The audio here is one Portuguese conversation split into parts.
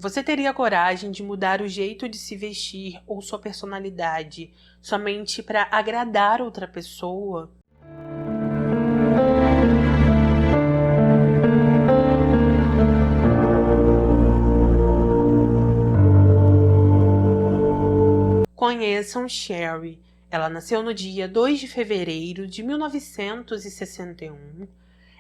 Você teria coragem de mudar o jeito de se vestir ou sua personalidade somente para agradar outra pessoa? Conheçam Sherry. Ela nasceu no dia 2 de fevereiro de 1961.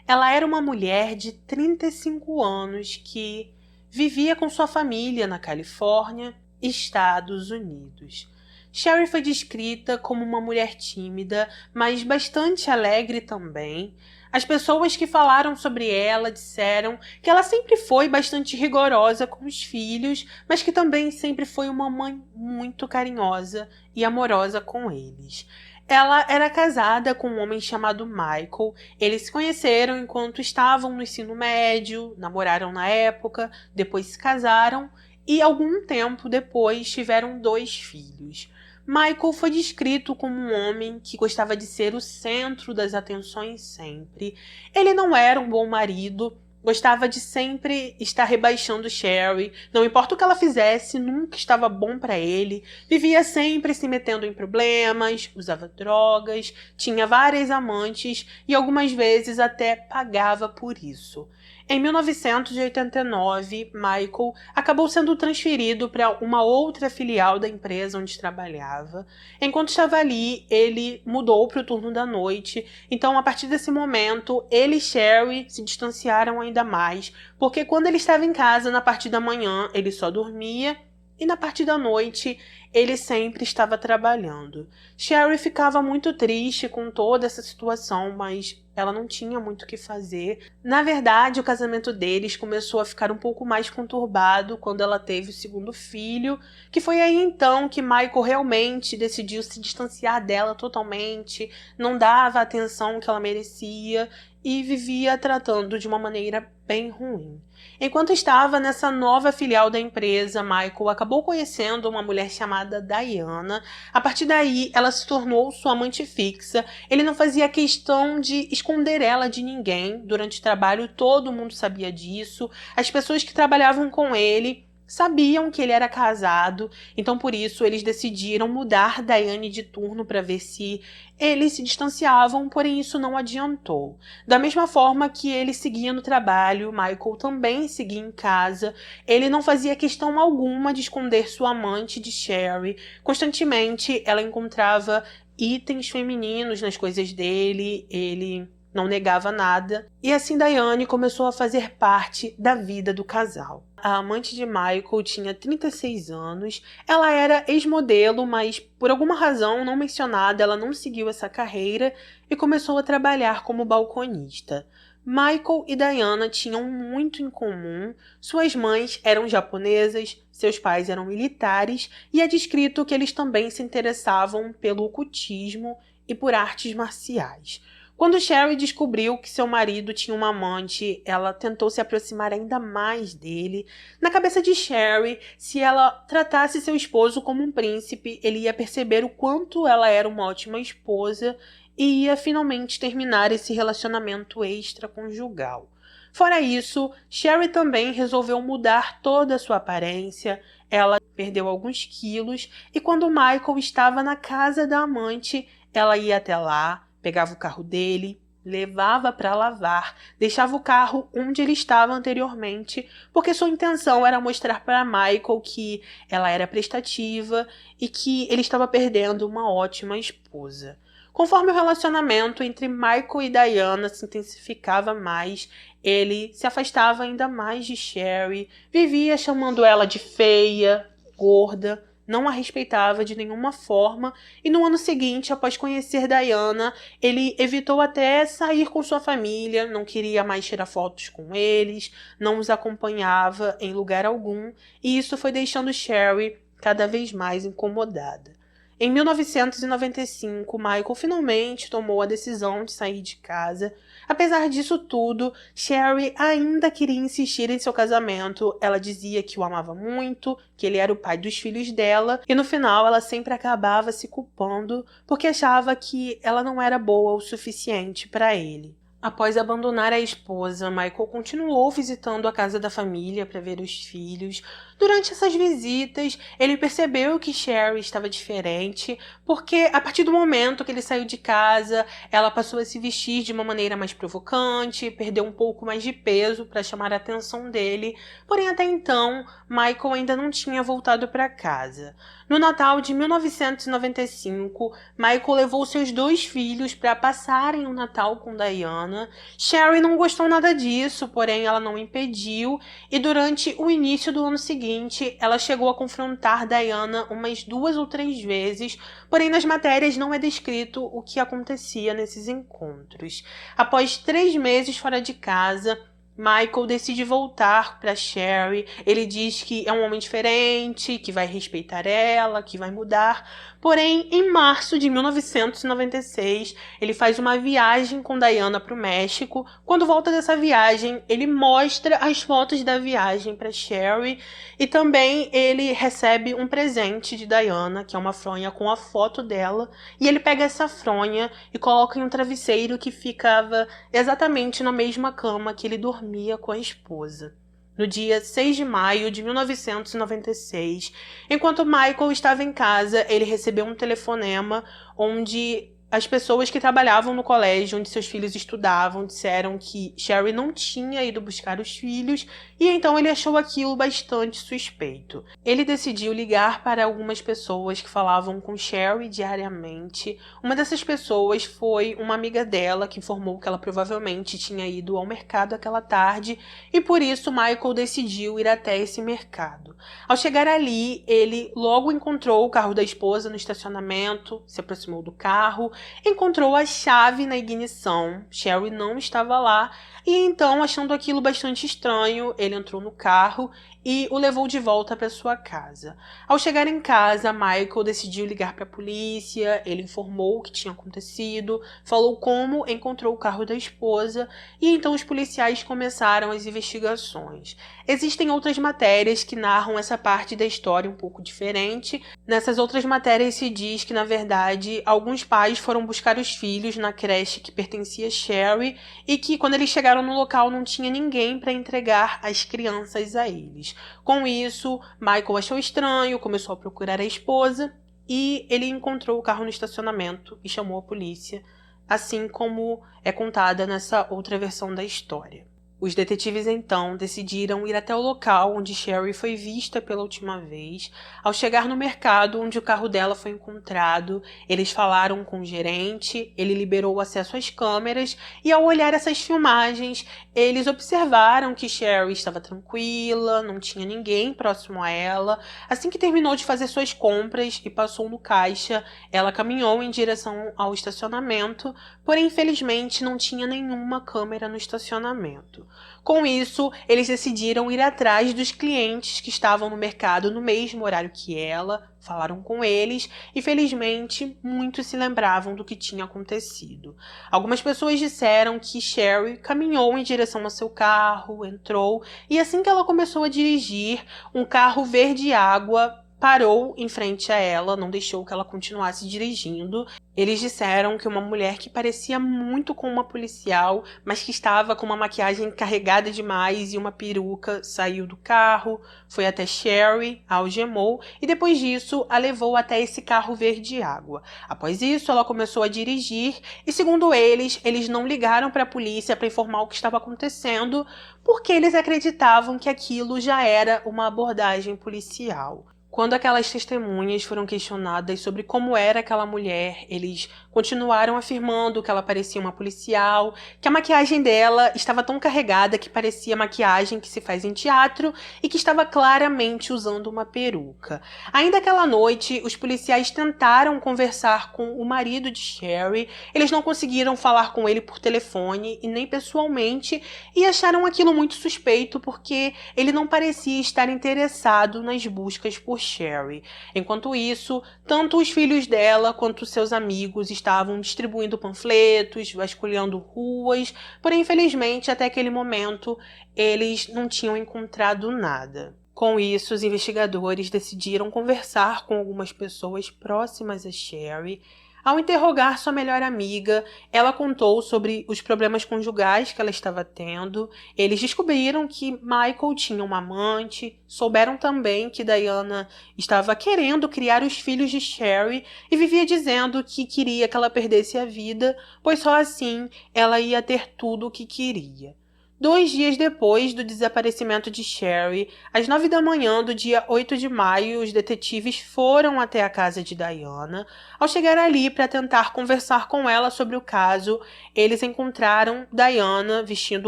Ela era uma mulher de 35 anos que vivia com sua família na Califórnia, Estados Unidos. Sherry foi descrita como uma mulher tímida, mas bastante alegre também. As pessoas que falaram sobre ela disseram que ela sempre foi bastante rigorosa com os filhos, mas que também sempre foi uma mãe muito carinhosa e amorosa com eles. Ela era casada com um homem chamado Michael. Eles se conheceram enquanto estavam no ensino médio, namoraram na época, depois se casaram e algum tempo depois tiveram 2 filhos. Michael foi descrito como um homem que gostava de ser o centro das atenções sempre. Ele não era um bom marido, gostava de sempre estar rebaixando Sherry. Não importa o que ela fizesse, nunca estava bom para ele. Vivia sempre se metendo em problemas, usava drogas, tinha várias amantes e algumas vezes até pagava por isso. Em 1989, Michael acabou sendo transferido para uma outra filial da empresa onde trabalhava. Enquanto estava ali, ele mudou para o turno da noite. Então, a partir desse momento, ele e Sherry se distanciaram ainda mais, porque quando ele estava em casa na parte da manhã, ele só dormia e na parte da noite ele sempre estava trabalhando. Sherry ficava muito triste com toda essa situação, mas ela não tinha muito o que fazer. Na verdade, o casamento deles começou a ficar um pouco mais conturbado quando ela teve o segundo filho, que foi aí então que Michael realmente decidiu se distanciar dela totalmente, não dava a atenção que ela merecia e vivia tratando de uma maneira bem ruim. Enquanto estava nessa nova filial da empresa, Michael acabou conhecendo uma mulher chamada Diana. A partir daí, ela se tornou sua amante fixa. Ele não fazia questão de esconder ela de ninguém. Durante o trabalho, todo mundo sabia disso. As pessoas que trabalhavam com ele sabiam que ele era casado, então por isso eles decidiram mudar Diane de turno para ver se eles se distanciavam, porém isso não adiantou. Da mesma forma que ele seguia no trabalho, Michael também seguia em casa. Ele não fazia questão alguma de esconder sua amante de Sherry. Constantemente ela encontrava itens femininos nas coisas dele, ele não negava nada. E assim Diane começou a fazer parte da vida do casal. A amante de Michael tinha 36 anos, ela era ex-modelo, mas por alguma razão não mencionada ela não seguiu essa carreira e começou a trabalhar como balconista. Michael e Diana tinham muito em comum, suas mães eram japonesas, seus pais eram militares e é descrito que eles também se interessavam pelo ocultismo e por artes marciais. Quando Sherry descobriu que seu marido tinha uma amante, ela tentou se aproximar ainda mais dele. Na cabeça de Sherry, se ela tratasse seu esposo como um príncipe, ele ia perceber o quanto ela era uma ótima esposa e ia finalmente terminar esse relacionamento extraconjugal. Fora isso, Sherry também resolveu mudar toda a sua aparência. Ela perdeu alguns quilos e quando Michael estava na casa da amante, ela ia até lá, pegava o carro dele, levava para lavar, deixava o carro onde ele estava anteriormente, porque sua intenção era mostrar para Michael que ela era prestativa e que ele estava perdendo uma ótima esposa. Conforme o relacionamento entre Michael e Diana se intensificava mais, ele se afastava ainda mais de Sherry, vivia chamando ela de feia, gorda, não a respeitava de nenhuma forma, e no ano seguinte, após conhecer Diana, ele evitou até sair com sua família, não queria mais tirar fotos com eles, não os acompanhava em lugar algum, e isso foi deixando Sherry cada vez mais incomodada. Em 1995, Michael finalmente tomou a decisão de sair de casa. Apesar disso tudo, Sherry ainda queria insistir em seu casamento. Ela dizia que o amava muito, que ele era o pai dos filhos dela, e no final ela sempre acabava se culpando porque achava que ela não era boa o suficiente para ele. Após abandonar a esposa, Michael continuou visitando a casa da família para ver os filhos. Durante essas visitas, ele percebeu que Sherry estava diferente, porque a partir do momento que ele saiu de casa, ela passou a se vestir de uma maneira mais provocante, perdeu um pouco mais de peso para chamar a atenção dele, porém até então, Michael ainda não tinha voltado para casa. No Natal de 1995, Michael levou seus 2 filhos para passarem o Natal com Diana. Sherry não gostou nada disso, porém ela não impediu, e durante o início do ano seguinte, ela chegou a confrontar Diana umas 2 ou 3 vezes, porém nas matérias não é descrito o que acontecia nesses encontros. Após 3 meses fora de casa, Michael decide voltar para Sherry. Ele diz que é um homem diferente, que vai respeitar ela, que vai mudar. Porém, em março de 1996, ele faz uma viagem com Diana para o México. Quando volta dessa viagem, ele mostra as fotos da viagem para Sherry e também ele recebe um presente de Diana, que é uma fronha com a foto dela, e ele pega essa fronha e coloca em um travesseiro que ficava exatamente na mesma cama que ele dormia com a esposa. No dia 6 de maio de 1996, enquanto Michael estava em casa, ele recebeu um telefonema onde as pessoas que trabalhavam no colégio onde seus filhos estudavam disseram que Sherry não tinha ido buscar os filhos e então ele achou aquilo bastante suspeito. Ele decidiu ligar para algumas pessoas que falavam com Sherry diariamente. Uma dessas pessoas foi uma amiga dela que informou que ela provavelmente tinha ido ao mercado aquela tarde e por isso Michael decidiu ir até esse mercado. Ao chegar ali, ele logo encontrou o carro da esposa no estacionamento, se aproximou do carro, encontrou a chave na ignição. Sherry não estava lá e então, achando aquilo bastante estranho, ele entrou no carro e o levou de volta para sua casa. Ao chegar em casa, Michael decidiu ligar para a polícia, ele informou o que tinha acontecido, falou como encontrou o carro da esposa e então os policiais começaram as investigações. Existem outras matérias que narram essa parte da história um pouco diferente. Nessas outras matérias se diz que, na verdade, alguns pais foram buscar os filhos na creche que pertencia a Sherry e que, quando eles chegaram no local, não tinha ninguém para entregar as crianças a eles. Com isso, Michael achou estranho, começou a procurar a esposa e ele encontrou o carro no estacionamento e chamou a polícia, assim como é contada nessa outra versão da história. Os detetives então decidiram ir até o local onde Sherry foi vista pela última vez. Ao chegar no mercado onde o carro dela foi encontrado, eles falaram com o gerente, ele liberou o acesso às câmeras e ao olhar essas filmagens, eles observaram que Sherry estava tranquila, não tinha ninguém próximo a ela. Assim que terminou de fazer suas compras e passou no caixa, ela caminhou em direção ao estacionamento, porém infelizmente não tinha nenhuma câmera no estacionamento. Com isso, eles decidiram ir atrás dos clientes que estavam no mercado no mesmo horário que ela, falaram com eles e, felizmente, muitos se lembravam do que tinha acontecido. Algumas pessoas disseram que Sherry caminhou em direção ao seu carro, entrou e assim que ela começou a dirigir, um carro verde água parou em frente a ela, não deixou que ela continuasse dirigindo. Eles disseram que uma mulher que parecia muito com uma policial, mas que estava com uma maquiagem carregada demais e uma peruca, saiu do carro, foi até Sherry, a algemou e depois disso a levou até esse carro verde água. Após isso, ela começou a dirigir e, segundo eles não ligaram para a polícia para informar o que estava acontecendo, porque eles acreditavam que aquilo já era uma abordagem policial. Quando aquelas testemunhas foram questionadas sobre como era aquela mulher, eles continuaram afirmando que ela parecia uma policial, que a maquiagem dela estava tão carregada que parecia maquiagem que se faz em teatro e que estava claramente usando uma peruca. Ainda aquela noite, os policiais tentaram conversar com o marido de Sherry, eles não conseguiram falar com ele por telefone e nem pessoalmente e acharam aquilo muito suspeito porque ele não parecia estar interessado nas buscas por Sherry. Enquanto isso, tanto os filhos dela quanto seus amigos estavam distribuindo panfletos, vasculhando ruas, porém, infelizmente, até aquele momento, eles não tinham encontrado nada. Com isso, os investigadores decidiram conversar com algumas pessoas próximas a Sherry. Ao interrogar sua melhor amiga, ela contou sobre os problemas conjugais que ela estava tendo. Eles descobriram que Michael tinha uma amante, souberam também que Diana estava querendo criar os filhos de Sherry e vivia dizendo que queria que ela perdesse a vida, pois só assim ela ia ter tudo o que queria. 2 dias depois do desaparecimento de Sherry, às 9 da manhã do dia 8 de maio, os detetives foram até a casa de Diana. Ao chegar ali para tentar conversar com ela sobre o caso, eles encontraram Diana vestindo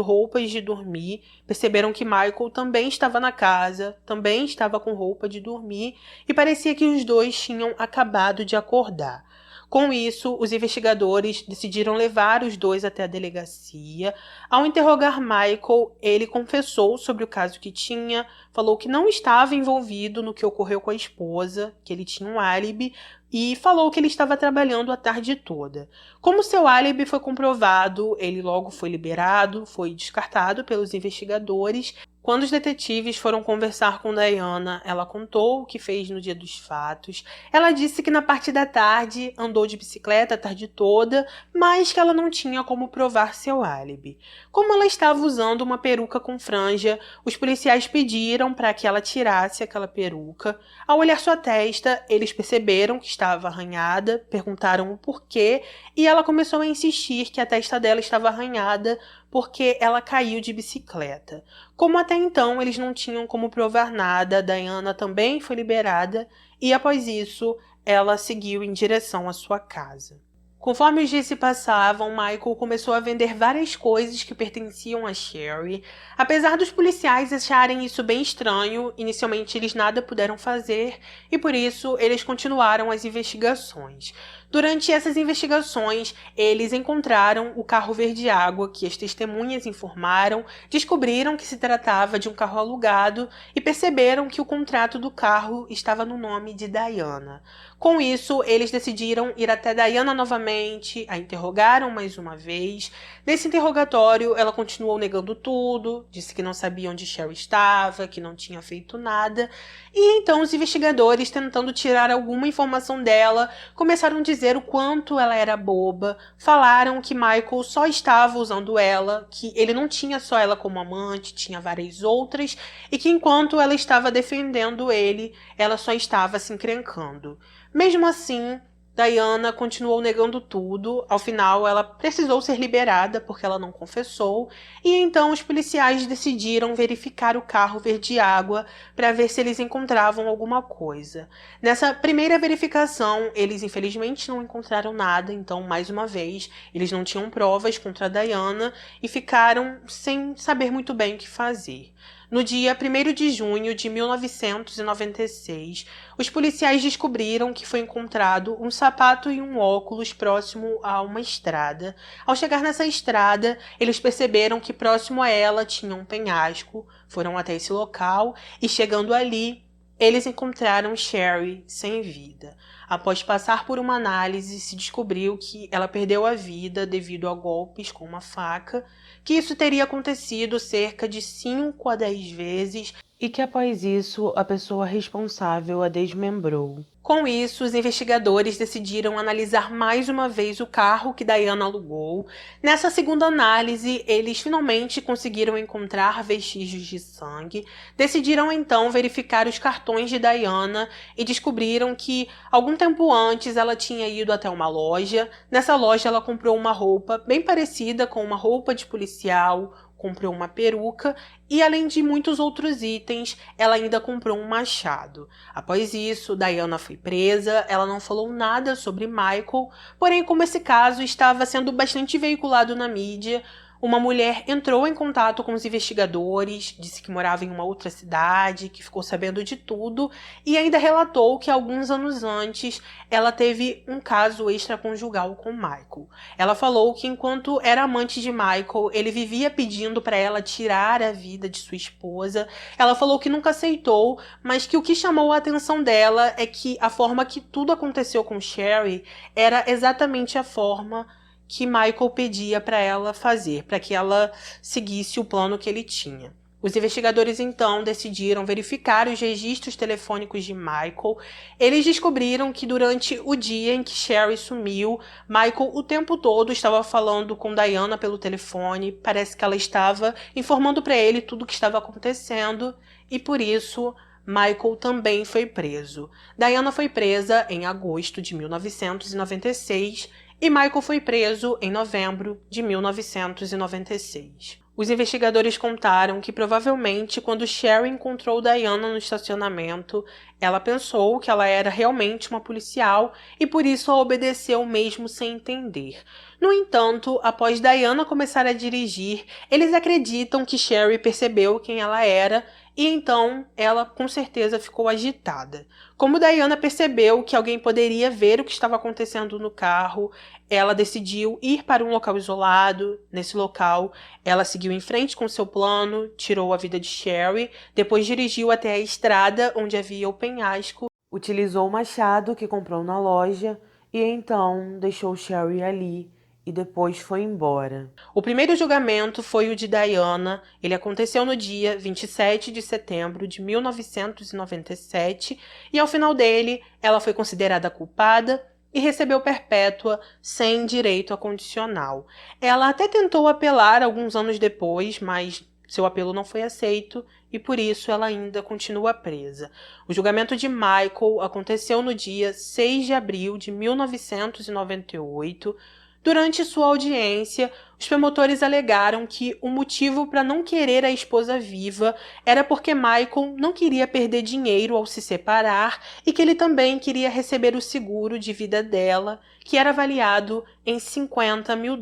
roupas de dormir, perceberam que Michael também estava na casa, também estava com roupa de dormir e parecia que os dois tinham acabado de acordar. Com isso, os investigadores decidiram levar os dois até a delegacia. Ao interrogar Michael, ele confessou sobre o caso que tinha, falou que não estava envolvido no que ocorreu com a esposa, que ele tinha um álibi, e falou que ele estava trabalhando a tarde toda. Como seu álibi foi comprovado, ele logo foi liberado, foi descartado pelos investigadores. Quando os detetives foram conversar com Diana, ela contou o que fez no dia dos fatos. Ela disse que na parte da tarde andou de bicicleta a tarde toda, mas que ela não tinha como provar seu álibi. Como ela estava usando uma peruca com franja, os policiais pediram para que ela tirasse aquela peruca. Ao olhar sua testa, eles perceberam que estava arranhada, perguntaram o porquê, e ela começou a insistir que a testa dela estava arranhada porque ela caiu de bicicleta. Como até então eles não tinham como provar nada, Diana também foi liberada e após isso ela seguiu em direção à sua casa. Conforme os dias se passavam, Michael começou a vender várias coisas que pertenciam a Sherry. Apesar dos policiais acharem isso bem estranho, inicialmente eles nada puderam fazer e por isso eles continuaram as investigações. Durante essas investigações, eles encontraram o carro verde-água que as testemunhas informaram, descobriram que se tratava de um carro alugado e perceberam que o contrato do carro estava no nome de Diana. Com isso, eles decidiram ir até Diana novamente, a interrogaram mais uma vez. Nesse interrogatório, ela continuou negando tudo, disse que não sabia onde Sherry estava, que não tinha feito nada. E então os investigadores, tentando tirar alguma informação dela, começaram a dizer o quanto ela era boba, falaram que Michael só estava usando ela, que ele não tinha só ela como amante, tinha várias outras, e que enquanto ela estava defendendo ele, ela só estava se encrencando. Mesmo assim, Diana continuou negando tudo. Ao final, ela precisou ser liberada porque ela não confessou. E então os policiais decidiram verificar o carro verde-água para ver se eles encontravam alguma coisa. Nessa primeira verificação, eles infelizmente não encontraram nada. Então, mais uma vez, eles não tinham provas contra a Diana e ficaram sem saber muito bem o que fazer. No dia 1º de junho de 1996, os policiais descobriram que foi encontrado um sapato e um óculos próximo a uma estrada. Ao chegar nessa estrada, eles perceberam que próximo a ela tinha um penhasco, foram até esse local e, chegando ali, eles encontraram Sherry sem vida. Após passar por uma análise, se descobriu que ela perdeu a vida devido a golpes com uma faca, que isso teria acontecido cerca de 5 a 10 vezes e que após isso a pessoa responsável a desmembrou. Com isso, os investigadores decidiram analisar mais uma vez o carro que Diana alugou. Nessa segunda análise, eles finalmente conseguiram encontrar vestígios de sangue. Decidiram então verificar os cartões de Diana e descobriram que algum tempo antes ela tinha ido até uma loja. Nessa loja ela comprou uma roupa bem parecida com uma roupa de policial, comprou uma peruca e, além de muitos outros itens, ela ainda comprou um machado. Após isso, Diana foi presa, ela não falou nada sobre Michael, porém, como esse caso estava sendo bastante veiculado na mídia, uma mulher entrou em contato com os investigadores, disse que morava em uma outra cidade, que ficou sabendo de tudo e ainda relatou que alguns anos antes ela teve um caso extraconjugal com Michael. Ela falou que enquanto era amante de Michael, ele vivia pedindo para ela tirar a vida de sua esposa. Ela falou que nunca aceitou, mas que o que chamou a atenção dela é que a forma que tudo aconteceu com Sherry era exatamente a forma que Michael pedia para ela fazer, para que ela seguisse o plano que ele tinha. Os investigadores então decidiram verificar os registros telefônicos de Michael. Eles descobriram que durante o dia em que Sherry sumiu, Michael o tempo todo estava falando com Diana pelo telefone. Parece que ela estava informando para ele tudo o que estava acontecendo e por isso Michael também foi preso. Diana foi presa em agosto de 1996 e Michael foi preso em novembro de 1996. Os investigadores contaram que provavelmente quando Sherry encontrou Diana no estacionamento, ela pensou que ela era realmente uma policial e por isso a obedeceu mesmo sem entender. No entanto, após Diana começar a dirigir, eles acreditam que Sherry percebeu quem ela era e então ela com certeza ficou agitada. Como Diana percebeu que alguém poderia ver o que estava acontecendo no carro, ela decidiu ir para um local isolado. Nesse local, ela seguiu em frente com seu plano, tirou a vida de Sherry, depois dirigiu até a estrada onde havia o penhasco, utilizou o machado que comprou na loja e então deixou Sherry ali e depois foi embora. O primeiro julgamento foi o de Diana. Ele aconteceu no dia 27 de setembro de 1997 e ao final dele, ela foi considerada culpada e recebeu perpétua sem direito a condicional. Ela até tentou apelar alguns anos depois, mas seu apelo não foi aceito e por isso ela ainda continua presa. O julgamento de Michael aconteceu no dia 6 de abril de 1998. Durante sua audiência, os promotores alegaram que o motivo para não querer a esposa viva era porque Michael não queria perder dinheiro ao se separar e que ele também queria receber o seguro de vida dela, que era avaliado em $50 mil.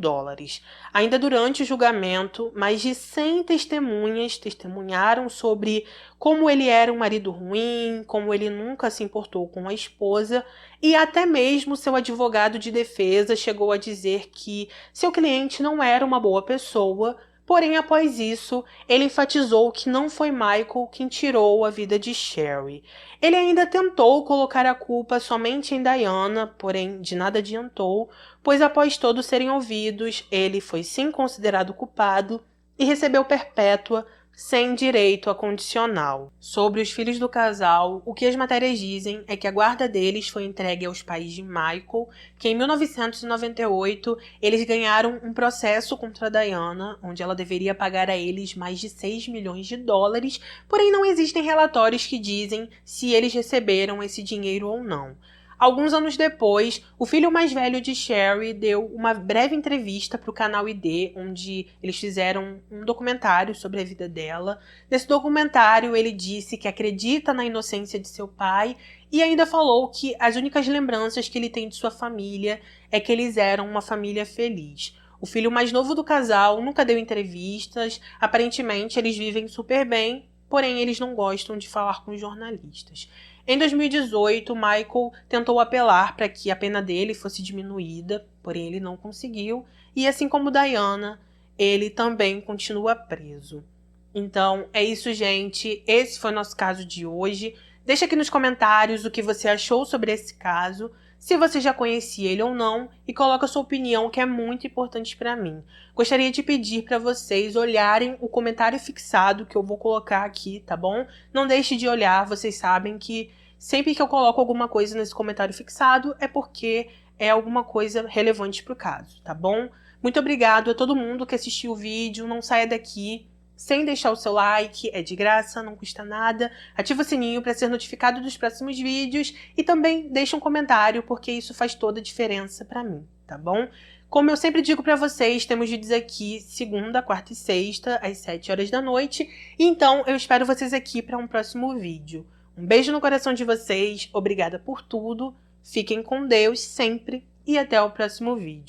Ainda durante o julgamento, mais de 100 testemunhas testemunharam sobre como ele era um marido ruim, como ele nunca se importou com a esposa, e até mesmo seu advogado de defesa chegou a dizer que seu cliente não era uma boa pessoa, porém após isso, ele enfatizou que não foi Michael quem tirou a vida de Sherry. Ele ainda tentou colocar a culpa somente em Diana, porém de nada adiantou, pois após todos serem ouvidos, ele foi sim considerado culpado e recebeu perpétua sem direito a condicional. Sobre os filhos do casal, o que as matérias dizem é que a guarda deles foi entregue aos pais de Michael, que em 1998 eles ganharam um processo contra Diana, onde ela deveria pagar a eles mais de $6 milhões, porém não existem relatórios que dizem se eles receberam esse dinheiro ou não. Alguns anos depois, o filho mais velho de Sherry deu uma breve entrevista para o canal ID, onde eles fizeram um documentário sobre a vida dela. Nesse documentário, ele disse que acredita na inocência de seu pai e ainda falou que as únicas lembranças que ele tem de sua família é que eles eram uma família feliz. O filho mais novo do casal nunca deu entrevistas, aparentemente eles vivem super bem, porém eles não gostam de falar com jornalistas. Em 2018, Michael tentou apelar para que a pena dele fosse diminuída, porém ele não conseguiu, e assim como Diana, ele também continua preso. Então, é isso, gente. Esse foi o nosso caso de hoje. Deixa aqui nos comentários o que você achou sobre esse caso, se você já conhecia ele ou não, e coloca a sua opinião, que é muito importante para mim. Gostaria de pedir para vocês olharem o comentário fixado que eu vou colocar aqui, tá bom? Não deixe de olhar, vocês sabem que sempre que eu coloco alguma coisa nesse comentário fixado é porque é alguma coisa relevante para o caso, tá bom? Muito obrigado a todo mundo que assistiu o vídeo, não saia daqui sem deixar o seu like, é de graça, não custa nada. Ativa o sininho para ser notificado dos próximos vídeos e também deixa um comentário, porque isso faz toda a diferença para mim, tá bom? Como eu sempre digo para vocês, temos vídeos aqui segunda, quarta e sexta, às 7 horas da noite. Então, eu espero vocês aqui para um próximo vídeo. Um beijo no coração de vocês, obrigada por tudo, fiquem com Deus sempre e até o próximo vídeo.